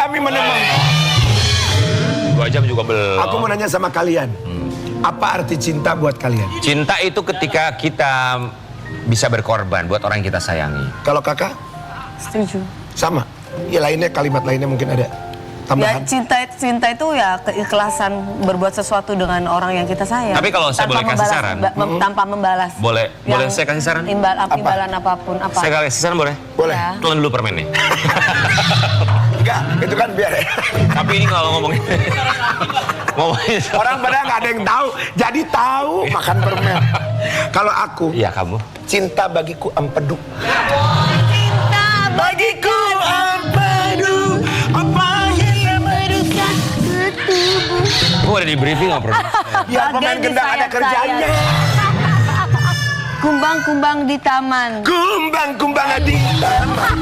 kami menemani. 2 jam juga belum. Aku mau nanya sama kalian. Apa arti cinta buat kalian? Cinta itu ketika kita bisa berkorban buat orang yang kita sayangi. Kalau kakak? Setuju. Sama. Ya lainnya, kalimat lainnya mungkin ada Ya tambahan. cinta itu ya keikhlasan berbuat sesuatu dengan orang yang kita sayang. Tapi kalau saya boleh kasih saran. Tanpa membalas. Boleh saya kasih saran? Imbalan apapun. Apa? Saya kasih saran boleh? Boleh. Ya. Telan dulu permennya. Enggak, itu kan biar Tapi ini kalau ngomongin orang pada nggak ada yang tahu, jadi tahu makan permen. Kalau aku, Iya kamu. cinta bagiku empedu. Cinta bagiku empedu, apa yang merusak tubuh. Gue ada di briefing nggak pernah. Biar pemain gendang ada kerjanya. Kumbang-kumbang di taman. Kumbang-kumbang di taman.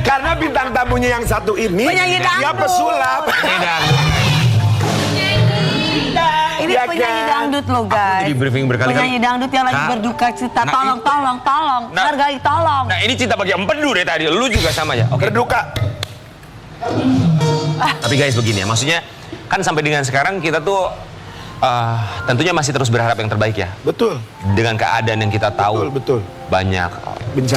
Karena bintang tamunya yang satu ini, Penyanyi dia dangdut. pesulap. Ini Ya penyanyi kan? dangdut loh guys. Di briefing berkali-kali. Penyanyi dangdut yang lagi Nah. berduka cita. Nah, Tolong, itu- tolong. Nah. Hargai, tolong. Nah ini cinta bagi empedu deh tadi. Lu juga sama ya? Oke. Berduka. Tapi guys begini ya, maksudnya kan sampai dengan sekarang kita tuh tentunya masih terus berharap yang terbaik ya. Betul. Dengan keadaan yang kita tahu Betul. banyak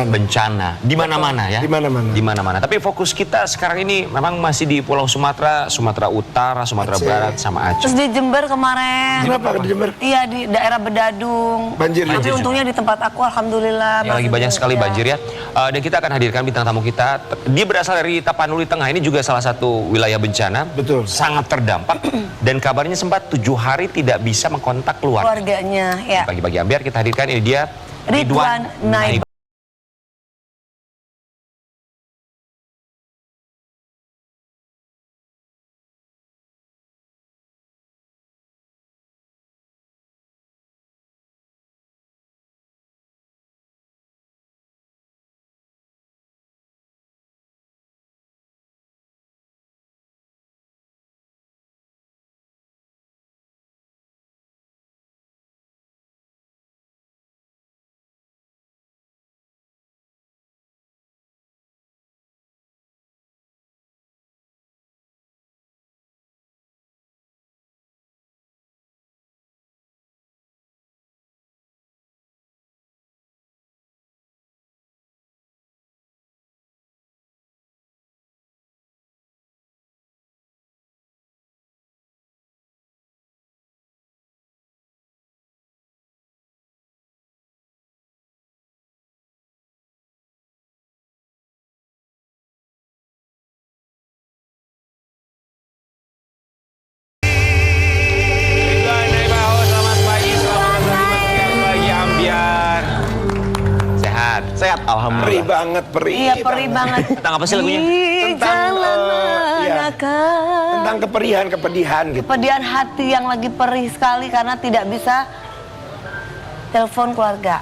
bencana di mana-mana ya. Di mana-mana. Di mana-mana. Tapi fokus kita sekarang ini memang masih di Pulau Sumatera, Sumatera Utara, Sumatera Aceh. Barat sama Aceh. Terus di Jember kemarin. Kenapa di Jember? Iya di daerah Bedadung. Banjir. Tapi Banjir. untungnya di tempat aku alhamdulillah. Ya, lagi banyak sekali banjir ya. Dan kita akan hadirkan bintang tamu kita. Dia berasal dari Tapanuli Tengah. Ini juga salah satu wilayah bencana. Betul. Sangat terdampak. Dan kabarnya sempat 7 hari tidak bisa mengkontak keluarga. Keluarganya ya. Bagi-bagi ambiar kita hadirkan ini dia Ridwan Naib. Ridwan Naib, selamat pagi, selamat pagi ambiar. Sehat. Sehat, Perih alhamdulillah. banget, perih. Iya perih banget. Tentang apa sih lagunya? Di Tentang, jalan iya. manakah. Tentang kepedihan gitu. Kepedihan hati yang lagi perih sekali karena tidak bisa telepon keluarga.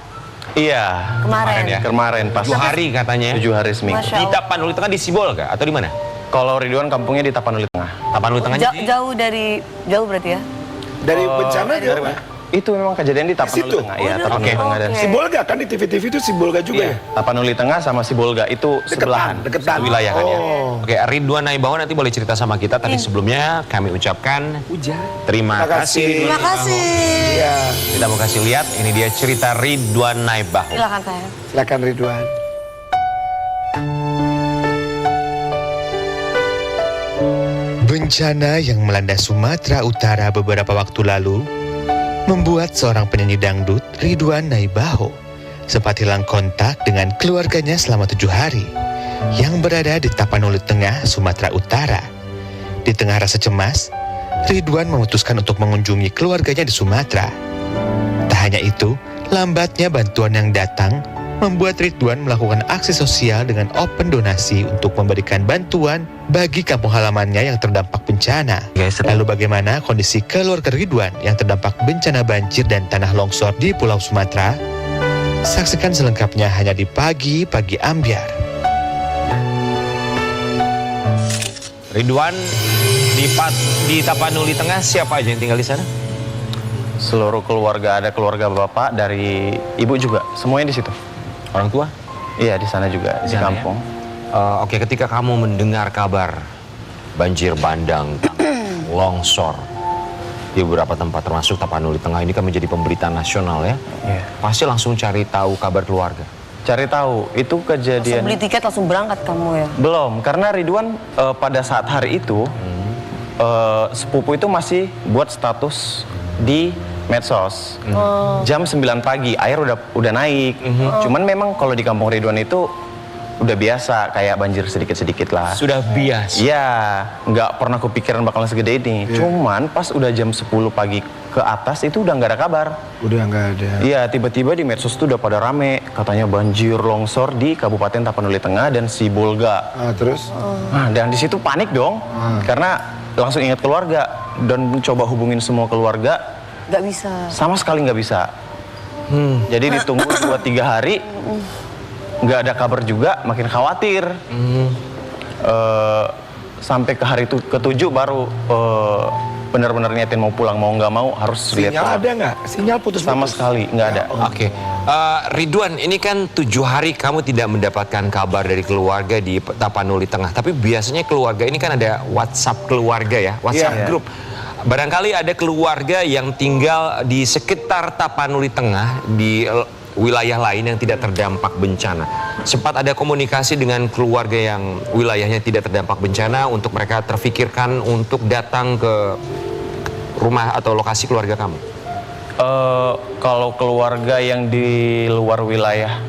Iya, Kemarin. ya. kemarin pas 7 hari katanya. 7 hari seminggu. Masya Di Allah. Tapanuli Tengah di Sibolga atau di mana? Kalau Ridwan kampungnya di Tapanuli Tengah. Tapanuli Tengahnya di Jauh berarti ya. Dari bencana dia. Itu memang kejadian di Tapanuli Situ? Tengah. Iya, Oh, Tapanuli oke. Tengah dan Oke. Si Bolga kan di TV-TV itu si Bolga juga ya? Tapanuli Tengah sama Sibolga itu sebelahan. Deketan. Satu wilayah kan ya. Oh. Oke, Ridwan Naib nanti boleh cerita sama kita. Tapi sebelumnya kami ucapkan Hujan. terima Terima kasih. kasih. Terima kasih. Iya. Kita mau kasih lihat, ini dia cerita Ridwan Naib. Silakan saya. Silakan Ridwan. Bencana yang melanda Sumatera Utara beberapa waktu lalu membuat seorang penyanyi dangdut, Ridwan Naib, sempat hilang kontak dengan keluarganya selama 7 hari yang berada di Tapanuli Tengah, Sumatera Utara. Di tengah rasa cemas, Ridwan memutuskan untuk mengunjungi keluarganya di Sumatera. Tak hanya itu, lambatnya bantuan yang datang membuat Ridwan melakukan aksi sosial dengan open donasi untuk memberikan bantuan bagi kampung halamannya yang terdampak bencana. Lalu bagaimana kondisi keluarga Ridwan yang terdampak bencana banjir dan tanah longsor di Pulau Sumatera? Saksikan selengkapnya hanya di Pagi Ambiar. Ridwan di Tapanuli Tengah, siapa aja yang tinggal di sana? Seluruh keluarga, ada keluarga bapak, dari ibu juga, semuanya di situ. Orang tua? Iya, di sana juga, di sana, kampung. Oke, ketika kamu mendengar kabar banjir bandang, longsor di beberapa tempat termasuk Tapanuli Tengah ini kan menjadi pemberitaan nasional ya. Iya. Pasti langsung cari tahu kabar keluarga. Cari tahu, itu Langsung kejadian... beli tiket langsung berangkat kamu ya? Belum, karena Ridwan pada saat hari itu, sepupu itu masih buat status di medsos. Jam 9 pagi, air udah naik. Cuman memang kalau di kampung Ridwan itu udah biasa, kayak banjir sedikit-sedikit lah. Sudah biasa. Iya, nggak pernah kepikiran bakalan segede ini. Cuman pas udah jam 10 pagi ke atas itu udah nggak ada kabar. Udah nggak ada. Iya, tiba-tiba di medsos tuh udah pada rame. Katanya banjir longsor di Kabupaten Tapanuli Tengah dan Sibolga. Terus? Nah, dan di situ panik dong. Karena langsung ingat keluarga. Dan mencoba hubungin semua keluarga, Nggak bisa. sama sekali nggak bisa. Jadi ditunggu 2-3 hari. Nggak ada kabar juga, makin khawatir. Sampai ke hari ke-7 baru benar-benar niatin mau pulang, mau nggak mau harus lihat. Sinyal ada nggak? Sinyal putus-putus? Sama sekali nggak ada. Oke, Ridwan, ini kan 7 hari kamu tidak mendapatkan kabar dari keluarga di Tapanuli Tengah. Tapi biasanya keluarga ini kan ada WhatsApp keluarga ya, WhatsApp Iya. grup. Barangkali ada keluarga yang tinggal di sekitar Tapanuli Tengah di wilayah lain yang tidak terdampak bencana. Sempat ada komunikasi dengan keluarga yang wilayahnya tidak terdampak bencana untuk mereka terfikirkan untuk datang ke rumah atau lokasi keluarga kamu? Kalau keluarga yang di luar wilayah,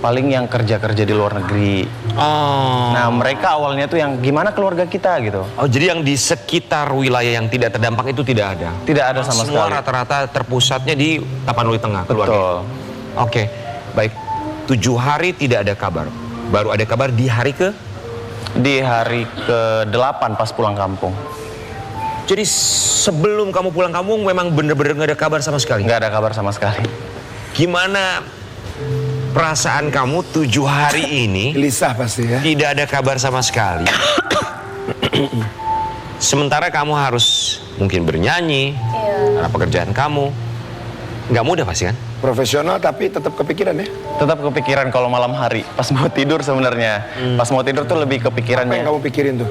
paling yang kerja-kerja di luar negeri. Nah, mereka awalnya tuh yang gimana keluarga kita gitu. Oh, jadi yang di sekitar wilayah yang tidak terdampak itu tidak ada? Tidak ada sama Semua sekali. rata-rata terpusatnya di Tapanuli Tengah keluarga. Betul. Oke, baik. 7 hari tidak ada kabar. Baru ada kabar di hari ke? Di hari ke-8 pas pulang kampung. Jadi sebelum kamu pulang kampung memang bener-bener nggak ada kabar sama sekali? Nggak ada kabar sama sekali. Gimana perasaan kamu 7 hari ini Gelisah pasti ya. tidak ada kabar sama sekali? Sementara kamu harus mungkin bernyanyi, karena pekerjaan kamu. Nggak mudah pasti kan? Profesional tapi tetap kepikiran ya. Tetap kepikiran kalau malam hari. Pas mau tidur sebenarnya. Pas mau tidur tuh lebih Apa yang kepikirannya. kamu pikirin tuh?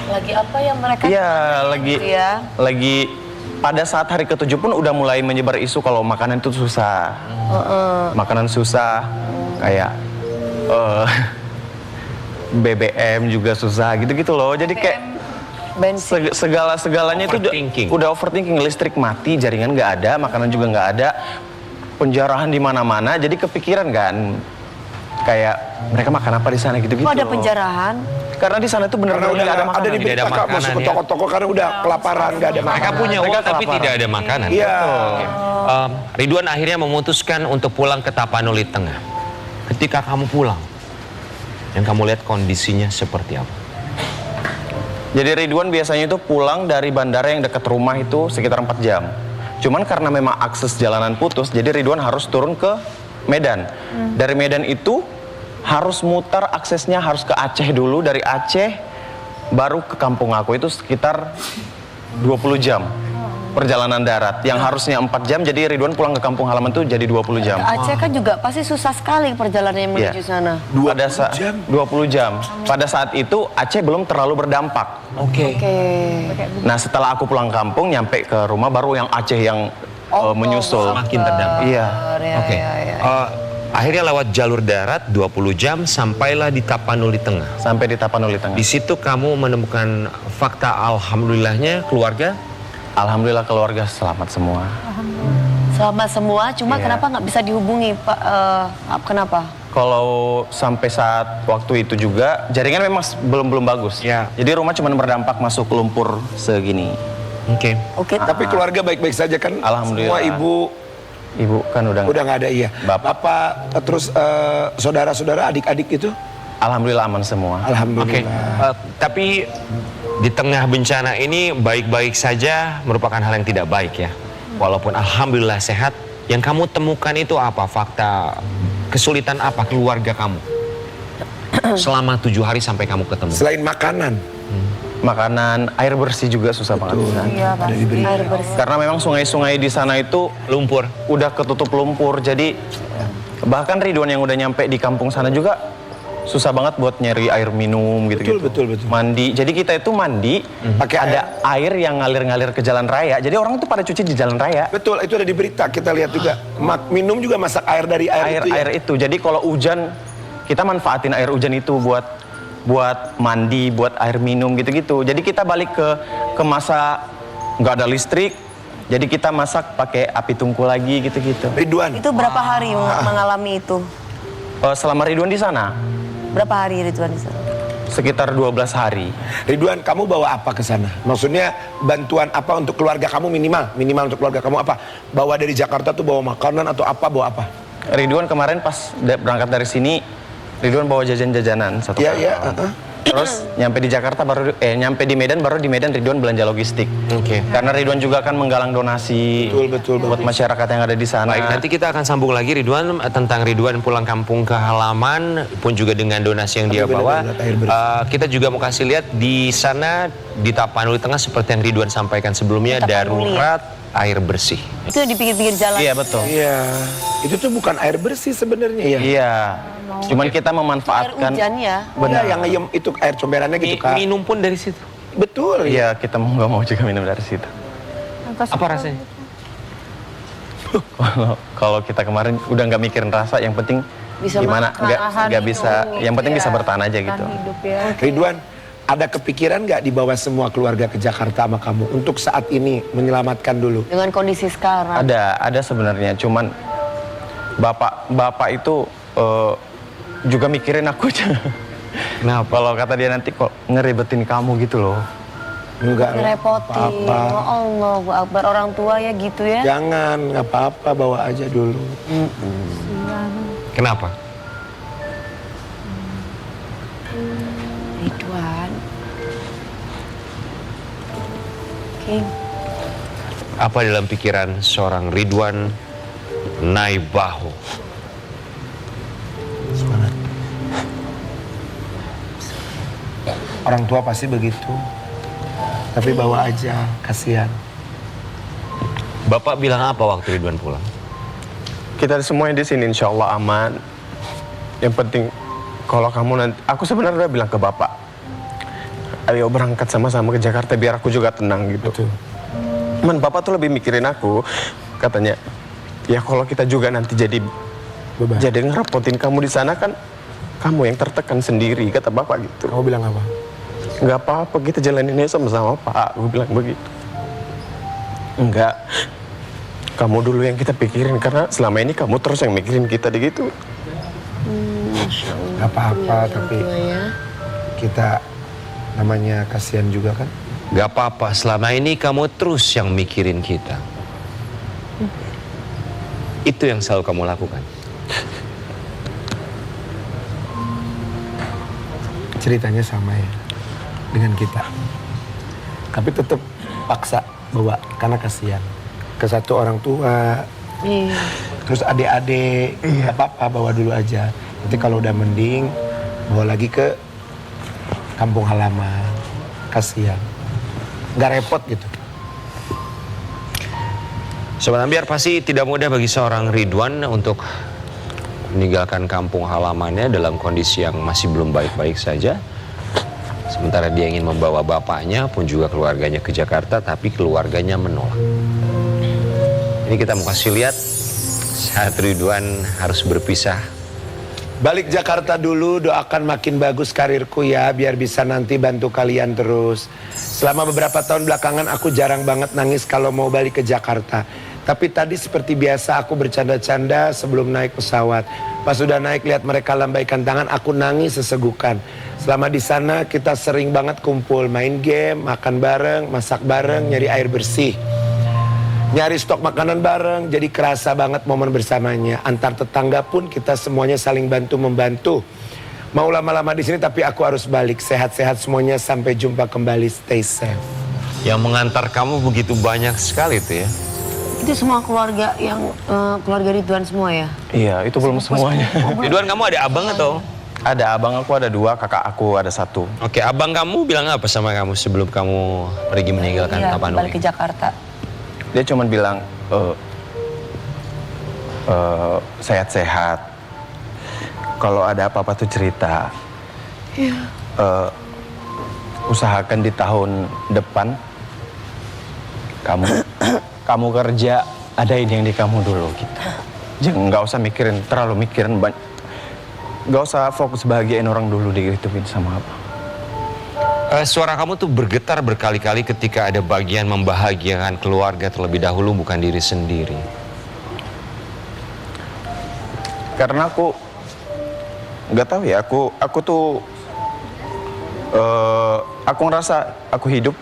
Lagi apa ya mereka? Iya, lagi Gitu ya. lagi pada saat hari ke-7 pun udah mulai menyebar isu kalau makanan itu susah. Makanan susah, kayak BBM juga susah gitu-gitu loh. Jadi kayak Bensin. segala-segalanya itu Overthinking. udah overthinking. Listrik mati, jaringan nggak ada, makanan juga nggak ada, penjarahan di mana-mana. Jadi kepikiran kan, kayak mereka makan apa di sana gitu-gitu. Kok ada loh. penjarahan? Karena di sana tuh Karena bener-bener udah nggak ada makanan. ada di Tidak ada berita Kak, masuk makanan, ke ya. toko-toko karena udah kelaparan, nggak ada Mereka makanan. punya uang Mereka tapi kelaparan. tidak ada makanan. Iya. Ridwan akhirnya memutuskan untuk pulang ke Tapanuli Tengah. Ketika kamu pulang, yang kamu lihat kondisinya seperti apa? Jadi Ridwan biasanya itu pulang dari bandara yang dekat rumah itu sekitar 4 jam. Cuman karena memang akses jalanan putus, jadi Ridwan harus turun ke Medan. Dari Medan itu harus mutar, aksesnya harus ke Aceh dulu. Dari Aceh baru ke kampung aku, itu sekitar 20 jam perjalanan darat. Yang harusnya 4 jam, jadi Ridwan pulang ke kampung halaman tuh jadi 20 jam. Aceh kan juga pasti susah sekali perjalanannya menuju Iya. sana. 20 jam. Pada saat itu Aceh belum terlalu berdampak. Oke. Nah, setelah aku pulang kampung, nyampe ke rumah baru yang Aceh yang menyusul. Makin terdampak. Iya. Oke. Akhirnya lewat jalur darat 20 jam sampailah di Tapanuli Tengah. Sampai di Tapanuli Tengah. Di situ kamu menemukan fakta alhamdulillahnya keluarga. Alhamdulillah keluarga selamat semua. Selamat semua, cuma Iya. kenapa nggak bisa dihubungi Pak? Kenapa? Kalau sampai saat waktu itu juga jaringan memang belum bagus. Ya. Jadi rumah cuma berdampak masuk lumpur segini. Oke. Oke. Tapi keluarga baik-baik saja kan? Alhamdulillah. Semua Ibu kan udah udah nggak ada, iya. Bapak. Terus saudara-saudara, adik-adik itu? Alhamdulillah aman semua. Oke. Alhamdulillah. Tapi di tengah bencana ini baik-baik saja merupakan hal yang tidak baik ya. Walaupun alhamdulillah sehat, yang kamu temukan itu apa? Fakta kesulitan apa keluarga kamu? Selama 7 hari sampai kamu ketemu. Selain makanan. Makanan, air bersih juga susah banget di sana. Iya Pak. Air bersih. Karena memang sungai-sungai di sana itu Lumpur. udah ketutup lumpur. Jadi bahkan Ridwan yang udah nyampe di kampung sana juga susah banget buat nyari air minum gitu-gitu. Betul. Mandi. Jadi kita itu mandi Pakai ada air yang ngalir-ngalir ke jalan raya. Jadi orang itu pada cuci di jalan raya. Betul, itu ada di berita kita lihat juga. Minum juga masak air dari air itu. Ya? Air itu. Jadi kalau hujan kita manfaatin air hujan itu buat mandi, buat air minum gitu-gitu. Jadi kita balik ke masa nggak ada listrik. Jadi kita masak pakai api tungku lagi gitu-gitu. Ridwan, Itu berapa hari mengalami itu? Selama Ridwan di sana Berapa hari Ridwan di sana? sekitar 12 hari. Ridwan, kamu bawa apa ke sana? Maksudnya bantuan apa untuk keluarga kamu minimal untuk keluarga kamu apa? Bawa dari Jakarta tuh bawa makanan atau apa? Bawa apa? Ridwan kemarin pas berangkat dari sini, Ridwan bawa jajan-jajanan satu Iya, karton. iya. Terus nyampe di Jakarta nyampe di Medan baru di Medan Ridwan belanja logistik. Oke. Karena Ridwan juga kan menggalang donasi Betul. buat masyarakat yang ada di sana. Baik, nanti kita akan sambung lagi Ridwan tentang Ridwan pulang kampung ke halaman pun juga dengan donasi yang dia bawa. Kita juga mau kasih lihat di sana di Tapanuli Tengah seperti yang Ridwan sampaikan sebelumnya, Tapanuli, darurat air bersih. Itu di pinggir-pinggir jalan. Iya betul. Iya, itu tuh bukan air bersih sebenarnya ya. Iya. Cuman kita Air memanfaatkan. hujan ya. Benar, yang ngeyem itu air comberannya gitu kan. Minum pun dari situ. Betul. Iya, kita mau nggak mau juga minum dari situ. Apa rasanya? Kalau kita kemarin udah nggak mikirin rasa, yang penting Bisa gimana makan, nggak bisa, yang penting bisa bertahan aja gitu. Ridwan, ada kepikiran nggak dibawa semua keluarga ke Jakarta sama kamu untuk saat ini menyelamatkan dulu? Dengan kondisi sekarang. Ada sebenarnya, cuman bapak itu juga mikirin aku aja. Kenapa? Kalau kata dia nanti kok ngeribetin kamu gitu loh. Enggak. Ngerepotin. Apa-apa. Ya Allah, Akbar, orang tua ya gitu ya. Jangan, nggak apa-apa, bawa aja dulu. Kenapa? Ridwan. King. Apa dalam pikiran seorang Ridwan Naibaho? Orang tua pasti begitu. Tapi bawa aja, kasihan. Bapak bilang apa waktu Ridwan pulang? Kita semuanya di sini insya Allah aman. Yang penting kalau kamu nanti, aku sebenarnya udah bilang ke bapak, ayo berangkat sama-sama ke Jakarta biar aku juga tenang gitu. Betul. Man, bapak tuh lebih mikirin aku, katanya, ya kalau kita juga nanti jadi Beban. ngerepotin kamu di sana kan, kamu yang tertekan sendiri, kata bapak gitu. Kamu bilang apa? Nggak apa-apa, kita jalaninnya sama-sama pak, gue bilang begitu. Enggak, kamu dulu yang kita pikirin, karena selama ini kamu terus yang mikirin kita gitu. Gak apa-apa, tapi kita namanya kasihan juga kan. Gak apa-apa, selama ini kamu terus yang mikirin kita. Itu yang selalu kamu lakukan. Ceritanya sama ya dengan kita. Tapi tetap paksa bawa karena kasihan. Ke satu orang tua, Iya. terus adik-adik, nggak apa-apa bawa dulu aja. Nanti kalau udah mending, bawa lagi ke kampung halaman. Kasihan. Nggak repot gitu. Sobat Ambiar, pasti tidak mudah bagi seorang Ridwan untuk meninggalkan kampung halamannya dalam kondisi yang masih belum baik-baik saja. Sementara dia ingin membawa bapaknya pun juga keluarganya ke Jakarta, tapi keluarganya menolak. Ini kita mau kasih lihat saat Ridwan harus berpisah. Balik Jakarta dulu, doakan makin bagus karirku ya, biar bisa nanti bantu kalian terus. Selama beberapa tahun belakangan aku jarang banget nangis kalau mau balik ke Jakarta. Tapi tadi seperti biasa aku bercanda-canda sebelum naik pesawat. Pas sudah naik lihat mereka lambaikan tangan, aku nangis sesegukan. Selama di sana kita sering banget kumpul, main game, makan bareng, masak bareng, nyari air bersih. Nyari stok makanan bareng, jadi kerasa banget momen bersamanya. Antar tetangga pun kita semuanya saling bantu-membantu. Mau lama-lama di sini tapi aku harus balik. Sehat-sehat semuanya, sampai jumpa kembali, stay safe. Yang mengantar kamu begitu banyak sekali tuh ya. Itu semua keluarga yang keluarga Ridwan semua ya? Iya, itu belum semuanya. Ridwan, kamu ada abang atau? Ada abang aku ada 2, kakak aku ada 1. Oke, abang kamu bilang apa sama kamu sebelum kamu pergi meninggalkan Iya, Tapanuli? balik ke Jakarta. Dia cuma bilang sehat-sehat. Kalau ada apa-apa tuh cerita. Usahakan di tahun depan kamu kerja, adain yang di kamu dulu gitu. Jangan, nggak usah terlalu mikirin banyak. Nggak usah fokus bahagiain orang dulu, digituin sama apa. Suara kamu tuh bergetar berkali-kali ketika ada bagian membahagiakan keluarga terlebih dahulu, bukan diri sendiri. Karena aku nggak tahu ya, aku tuh aku ngerasa aku hidup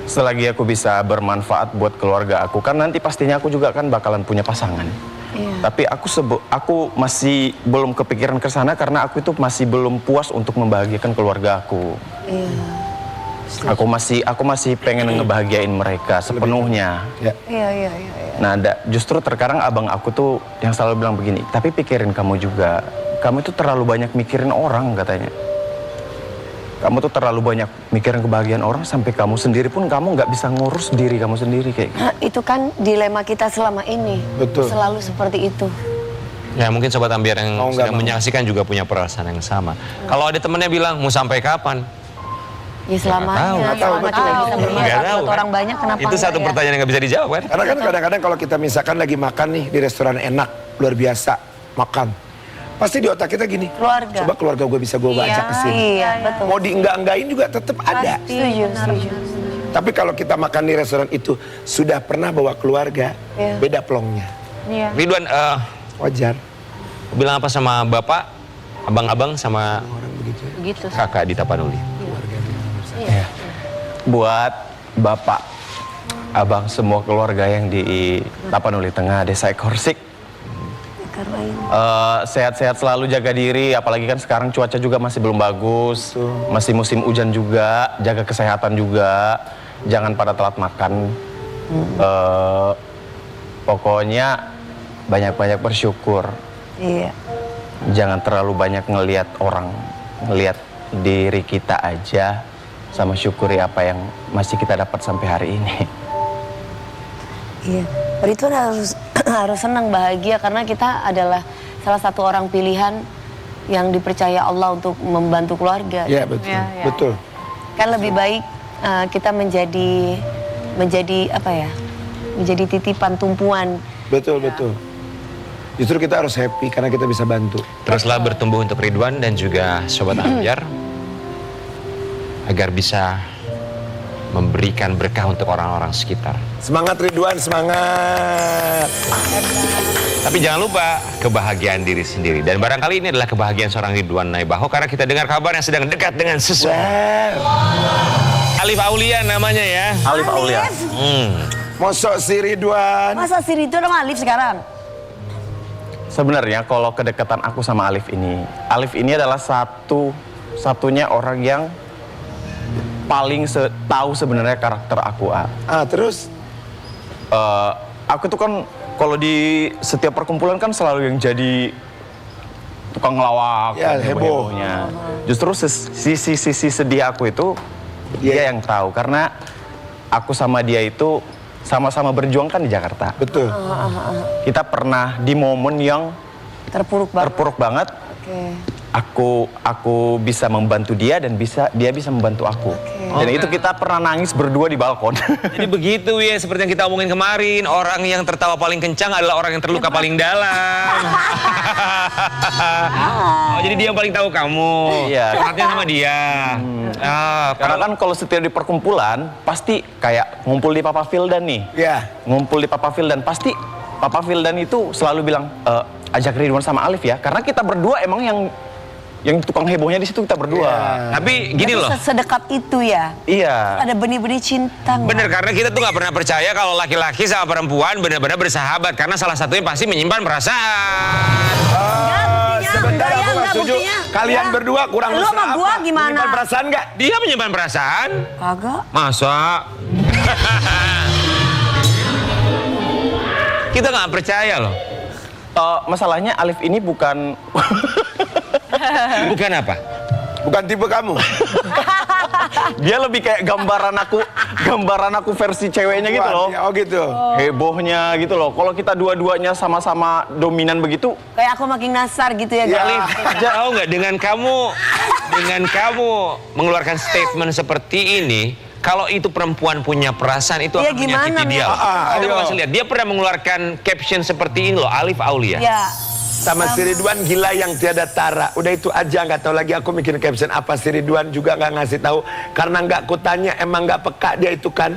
selagi aku bisa bermanfaat buat keluarga aku. Kan nanti pastinya aku juga kan bakalan punya pasangan. Tapi aku masih belum kepikiran ke sana karena aku itu masih belum puas untuk membahagiakan keluarga aku. Aku masih pengen ngebahagiain mereka sepenuhnya. Iya. Nah, justru terkadang abang aku tuh yang selalu bilang begini, tapi pikirin kamu juga. Kamu itu terlalu banyak mikirin orang, katanya. Kamu tuh terlalu banyak mikirin kebahagiaan orang sampai kamu sendiri pun kamu nggak bisa ngurus diri kamu sendiri kayak gitu. Nah, itu kan dilema kita selama ini. Betul. Selalu seperti itu. Ya mungkin Sobat Ambiar yang Mau nggak sedang mau. menyaksikan juga punya perasaan yang sama. Kalau ada temennya bilang, mau sampai kapan? Ya selamanya. Nggak tahu, Selama betul. kita bisa Nggak bermanfaat tahu, buat kan? orang banyak, kenapa Itu satu enggak ya? pertanyaan yang nggak bisa dijawab kan? Karena kan kadang-kadang kalau kita misalkan lagi makan nih di restoran enak, luar biasa, makan. Pasti di otak kita gini, Keluarga. coba keluarga gue bisa gue ajak ke sini. Iya, betul. Mau dienggak-enggain juga tetap ada. Setuju. Tapi kalau kita makan di restoran itu sudah pernah bawa keluarga, Iya. beda plongnya. Ridwan, Wajar. bilang apa sama bapak, abang-abang sama Orang begitu. Gitu. kakak di Tapanuli? Buat bapak, abang, semua keluarga yang di Tapanuli Tengah, Desa Ekorsik, Karena ini. sehat-sehat selalu, jaga diri. Apalagi kan sekarang cuaca juga masih belum bagus, masih musim hujan juga. Jaga kesehatan juga, jangan pada telat makan. Pokoknya banyak-banyak bersyukur. Iya. Jangan terlalu banyak ngelihat orang, ngelihat diri kita aja, sama syukuri apa yang masih kita dapat sampai hari ini. Iya. Ridwan harus senang, bahagia karena kita adalah salah satu orang pilihan yang dipercaya Allah untuk membantu keluarga. Ya betul, betul. Kan lebih baik kita menjadi apa ya? Menjadi titipan tumpuan. Betul, betul. Justru kita harus happy karena kita bisa bantu. Teruslah bertumbuh untuk Ridwan dan juga Sobat Ambiar agar bisa memberikan berkah untuk orang-orang sekitar. Semangat Ridwan, semangat. Tapi jangan lupa kebahagiaan diri sendiri. Dan barangkali ini adalah kebahagiaan seorang Ridwan Naibaho karena kita dengar kabar yang sedang dekat dengan seseorang. Alif Aulia namanya ya. Alif Aulia. Mosok si Ridwan. Masa si Ridwan sama Alif sekarang? Sebenarnya kalau kedekatan aku sama Alif ini adalah satunya orang yang paling tahu sebenarnya karakter aku. Terus? Aku tuh kan kalau di setiap perkumpulan kan selalu yang jadi tukang ngelawak, Ya, heboh. hebohnya. Justru sisi sedih aku itu dia yang tahu karena aku sama dia itu sama-sama berjuang kan di Jakarta. Betul. Kita pernah di momen yang terpuruk banget. Aku bisa membantu dia dan dia bisa membantu aku. Dan itu kita pernah nangis berdua di balkon. Jadi begitu ya, seperti yang kita omongin kemarin, orang yang tertawa paling kencang adalah orang yang terluka paling dalam. Oh, jadi dia yang paling tahu kamu. Iya. Curhatnya sama dia. Karena kan kalau setiap di perkumpulan pasti kayak ngumpul di Papa Vildan nih. Ya. Ngumpul di Papa Vildan pasti Papa Vildan itu selalu bilang ajak Ridwan sama Alif ya. Karena kita berdua emang yang tukang hebohnya di situ kita berdua. Tapi gini loh. Sedekat itu ya. Iya. Ada benih-benih cinta. Bener, karena kita tuh nggak pernah percaya kalau laki-laki sama perempuan benar-benar bersahabat karena salah satunya pasti menyimpan perasaan. Sebentar aku nggak setuju. Kalian berdua kurang Lu mesra sama gua apa? gimana? Menyimpan perasaan nggak? Dia menyimpan perasaan? Kagak. Masa? Kita nggak percaya loh. Masalahnya Alif ini bukan Bukan apa? Bukan tipe kamu. Dia lebih kayak gambaran aku versi ceweknya gitu loh. Oh gitu. Hebohnya gitu loh. Kalau kita dua-duanya sama-sama dominan begitu, Kayak aku makin nasar gitu ya, Ya. Galif. Tahu nggak dengan kamu mengeluarkan statement seperti ini, kalau itu perempuan punya perasaan itu Iya, akan menyakiti gimana, dia. Mel? Kita ayo. kasih lihat, dia pernah mengeluarkan caption seperti ini loh, Alif Aulia. Ya. Sama si Ridwan gila yang tiada tara. Udah itu aja, nggak tahu lagi aku bikin caption apa. Si Ridwan juga nggak ngasih tahu karena nggak kutanya, emang nggak peka dia itu kan.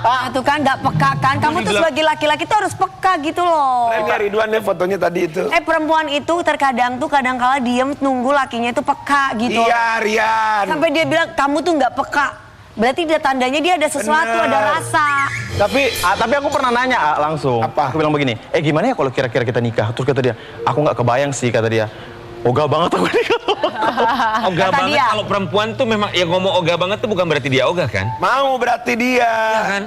Nah, itu kan nggak peka kan. Kamu tuh sebagai laki-laki tuh harus peka gitu loh. Kayaknya Ridwan deh fotonya tadi itu. Perempuan itu terkadang tuh kadang-kala diem nunggu lakinya itu peka gitu. Iya, Rian. Sampai dia bilang kamu tuh nggak peka. Berarti dia tandanya dia ada sesuatu, Bener. ada rasa. Tapi tapi aku pernah nanya langsung. Apa? Aku bilang begini, gimana ya kalau kira-kira kita nikah? Terus kata dia, aku nggak kebayang sih, kata dia. Ogah banget aku nikah. Ogah Kata banget dia. kalau perempuan tuh memang yang ngomong ogah banget tuh bukan berarti dia ogah kan? mau berarti dia. Iya kan?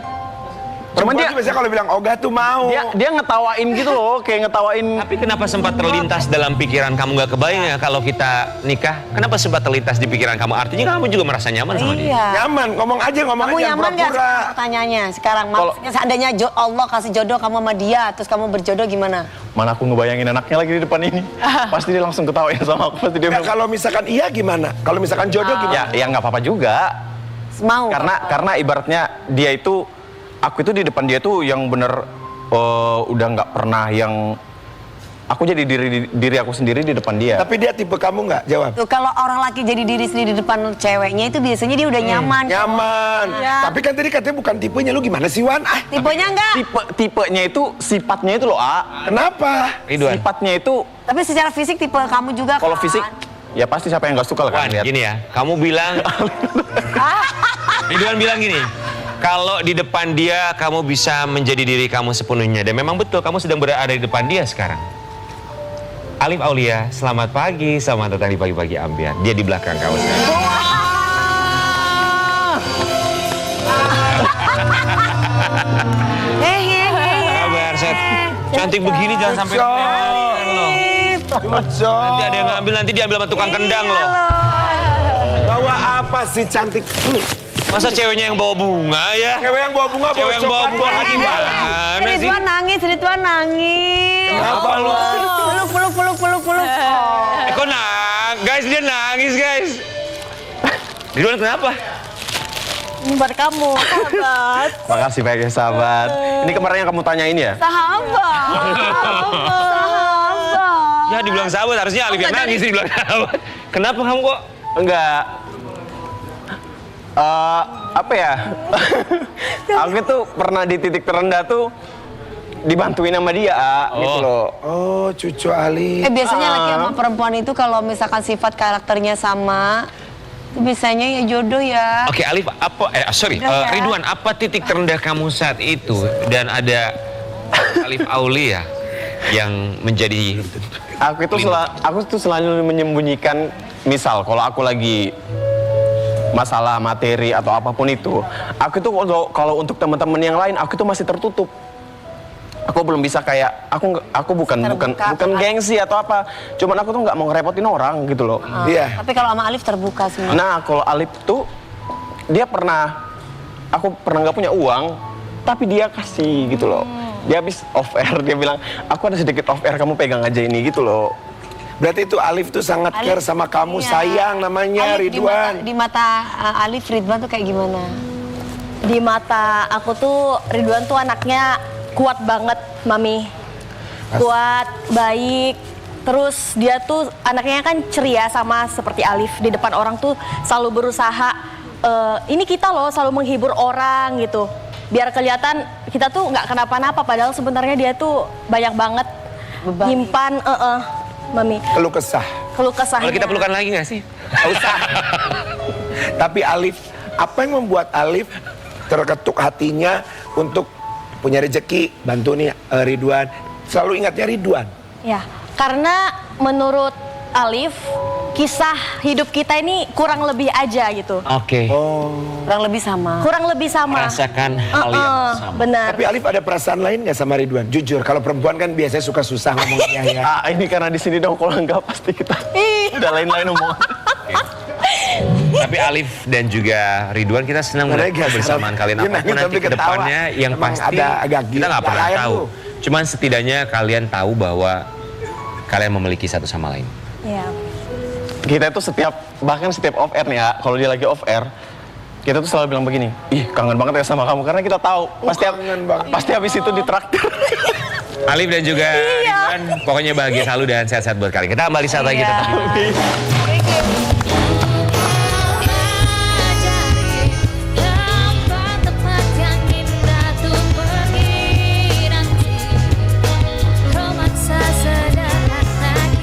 Cuman Cuman dia dia- biasanya kalau bilang ogah tuh mau. Dia ngetawain gitu loh, kayak ngetawain. Tapi kenapa sempat terlintas dalam pikiran kamu nggak kebayang ya kalau kita nikah? Kenapa sempat terlintas di pikiran kamu? Artinya kamu juga merasa nyaman sama dia. Iya. Nyaman, ngomong aja, ngomong Kamu aja, nyaman gak pura-pura. pertanyaannya sekarang? Kalau- Seandainya Allah kasih jodoh kamu sama dia, terus kamu berjodoh gimana? Mana aku ngebayangin anaknya lagi di depan ini. Pasti dia langsung ketawain sama aku. Pasti dia Ya, bilang, kalau misalkan iya gimana? Kalau misalkan jodoh gimana? ya nggak apa-apa juga. Mau? Karena ibaratnya dia itu, aku itu di depan dia tuh yang bener udah nggak pernah yang aku jadi diri aku sendiri di depan dia. Tapi dia tipe kamu nggak? Jawab. Tuh, kalau orang laki jadi diri sendiri di depan ceweknya itu biasanya dia udah nyaman. Nyaman. Ya. Tapi kan tadi katanya bukan tipenya, lu gimana sih Wan? Ah, Tipenya enggak. Tipenya itu sifatnya itu loh, kenapa? Ridwan. Sifatnya itu Tapi secara fisik tipe kamu juga kalau kan? fisik ya pasti siapa yang nggak suka lah Wan, kan lihat. gini ya, kamu bilang, Ridwan bilang gini, kalau di depan dia kamu bisa menjadi diri kamu sepenuhnya, dan memang betul kamu sedang berada di depan dia sekarang. Alif Aulia, selamat pagi, selamat datang di pagi-pagi ambiar. Dia di belakang kamu sekarang. Kabar, Set. Cantik begini jangan sampai Cok. kelewatan loh. Nanti ada yang ngambil, nanti diambil sama tukang kendang loh. Bawa apa sih cantik? Masa ceweknya yang bawa bunga ya? Cewek yang bawa bunga, Cewek yang bawa bunga coklat. gimana sih? Ridwan nangis, Ridwan nangis. Kenapa lu? Peluk. Kok guys, dia nangis guys. Ridwan kenapa? Ini buat kamu, sahabat. Makasih banyak sahabat. Ini kemarin yang kamu tanyain ya? Sahabat. Ya dibilang sahabat, harusnya Alif yang nangis dibilang sahabat. Kenapa kamu kok? Enggak. Apa ya? Aku tuh pernah di titik terendah tuh dibantuin sama dia, gitu loh. Oh, cucu Ali. Biasanya laki sama perempuan itu kalau misalkan sifat karakternya sama, itu biasanya ya jodoh ya. Oke Alif, Ridwan, apa titik terendah kamu saat itu? Dan ada Alif Aulia yang menjadi Aku tuh selalu menyembunyikan, misal kalau aku lagi masalah materi atau apapun itu, aku tuh kalau untuk teman-teman yang lain, aku tuh masih tertutup. Aku belum bisa kayak aku bukan gengsi atau apa. Cuman aku tuh nggak mau ngerepotin orang gitu loh. Iya. Tapi kalau sama Alif terbuka semua. Nah, kalau Alif tuh aku pernah nggak punya uang, tapi dia kasih gitu loh. Dia habis off air, dia bilang, aku ada sedikit off air, kamu pegang aja ini gitu loh. Berarti itu Alif tuh sangat Alif, care sama kamu, iya. sayang namanya Alif, Ridwan. Di mata Alif, Ridwan tuh kayak gimana? Di mata aku tuh Ridwan tuh anaknya kuat banget, Mami. Kuat, baik. Terus dia tuh anaknya kan ceria sama seperti Alif. Di depan orang tuh selalu berusaha, ini kita loh selalu menghibur orang gitu. Biar kelihatan kita tuh nggak kenapa-napa, padahal sebenarnya dia tuh banyak banget Beban. nyimpan, Mami. Keluh kesah. Keluh kesahnya. Kalau kita pelukan lagi nggak sih? Nggak usah. Tapi Alif, apa yang membuat Alif terketuk hatinya untuk punya rezeki, bantu nih Ridwan. Selalu ingatnya Ridwan. Ya, karena menurut Alif, kisah hidup kita ini kurang lebih aja gitu. Oke. Kurang lebih sama. Kurang lebih sama. Merasakan hal yang sama. Benar. Tapi Alif ada perasaan lain nggak sama Ridwan? Jujur, kalau perempuan kan biasanya suka susah ngomongnya ya. Ini karena di sini dong, kalau enggak pasti kita udah lain-lain omongan. Tapi Alif dan juga Ridwan, kita senang Mereka melihat kebersamaan kalian. dia Apapun nangis nanti sampai ke depannya ketawa. yang Emang pasti ada agak kita nggak gila pernah lain tahu. tuh. Cuman setidaknya kalian tahu bahwa kalian memiliki satu sama lain. Iya. Kita itu bahkan setiap off air nih ya, kalau dia lagi off air, kita tuh selalu bilang begini, ih kangen banget ya sama kamu, karena kita tahu kangen banget. pasti habis itu ditraktir. Alif dan juga Ridwan, pokoknya bahagia selalu dan sehat-sehat buat kalian. Kita kembali saat lagi tetap di Iya.